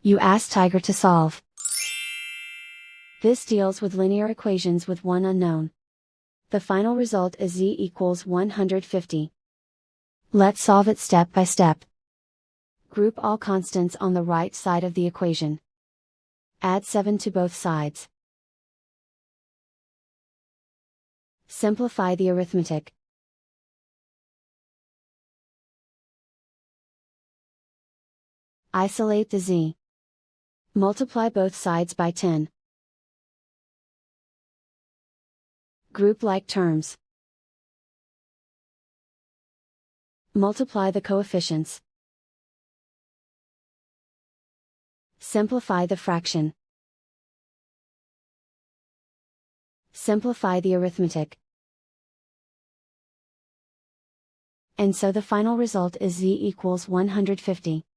You ask Tiger to solve. This deals with linear equations with one unknown. The final result is z equals 150. Let's solve it step by step. Group all constants on the right side of the equation. Add 7 to both sides. Simplify the arithmetic. Isolate the z. Multiply both sides by 10. Group like terms. Multiply the coefficients. Simplify the fraction. Simplify the arithmetic. And so the final result is z equals 150.